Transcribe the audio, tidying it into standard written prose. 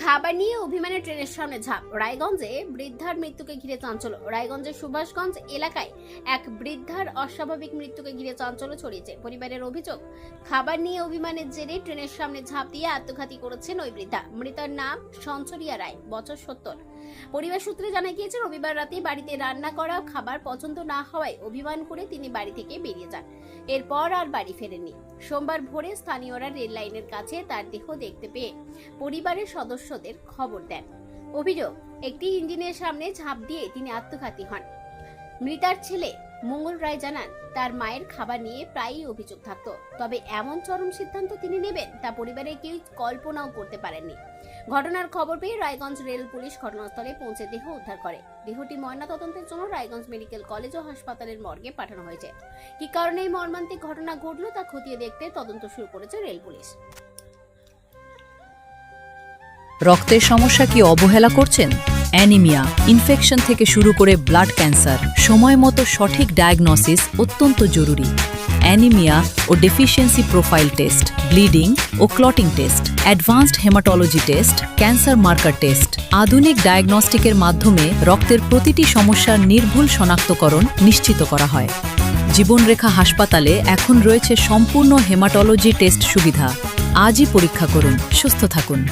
খাবার নিয়ে অভিমানে ট্রেনের সামনে ঝাঁপ। রায়গঞ্জে বৃদ্ধার মৃত্যুকে ঘিরে চাঞ্চল্য। রায়গঞ্জের সুভাষগঞ্জ এলাকায় এক বৃদ্ধার অস্বাভাবিক মৃত্যুকে ঘিরে চাঞ্চল্য ছড়িয়েছে। পরিবারের অভিযোগ, খাবার নিয়ে অভিমানের জেরে ট্রেনের সামনে ঝাঁপ দিয়ে আত্মঘাতী করেছেন ওই বৃদ্ধা। মৃতার নাম সঞ্চরিয়া রায়, বছর 70। পরিবার সূত্রে জানা গিয়েছে, রবিবার রাতে বাড়িতে রান্না করা খাবার পছন্দ না হওয়ায় অভিমান করে তিনি বাড়ি থেকে বেরিয়ে যান। এরপর আর বাড়ি ফেরেননি। সোমবার ভোরে স্থানীয়রা রেল লাইনের কাছে তার দেহ দেখতে পেয়ে পরিবারের সদস্যদের খবর দেন। অভিযোগ, একটি ইঞ্জিনের সামনে ঝাঁপ দিয়ে তিনি আত্মঘাতী হন। মৃতার ছেলে মঙ্গল রায় জানান, তার মায়ের খাবার নিয়ে প্রায়ই অভিযোগ থাকতো, তবে এমন চরম সিদ্ধান্ত তিনি নেবেন তা পরিবারের কেউ কল্পনাও করতে পারেননি। ঘটনার খবর পেয়ে রায়গঞ্জ রেল পুলিশ ঘটনাস্থলে পৌঁছে দেহ উদ্ধার করে। দেহটি ময়নাতদন্তের জন্য রায়গঞ্জ মেডিকেল কলেজ ও হাসপাতালের মর্গে পাঠানো হয়েছে। কি কারণে এই মর্মান্তিক ঘটনা ঘটলো তা খতিয়ে দেখতে তদন্ত শুরু করেছে রেল পুলিশ। রক্তের সমস্যা কি অবহেলা করছেন? অ্যানিমিয়া, ইনফেকশন থেকে শুরু করে ব্লাড ক্যান্সার, সময় মতো সঠিক ডায়াগনোসিস অত্যন্ত জরুরি। অ্যানিমিয়া ও ডেফিসিয়েন্সি প্রোফাইল টেস্ট, ব্লিডিং ও clotting test, advanced haematology test, cancer marker test, আধুনিক ডায়াগনস্টিকের মাধ্যমে রক্তের প্রতিটি সমস্যার নির্ভুল শনাক্তকরণ নিশ্চিত করা হয়। জীবনরেখা হাসপাতালে এখন রয়েছে সম্পূর্ণ হেমাটোলজি টেস্ট সুবিধা। আজই পরীক্ষা করুন, সুস্থ থাকুন।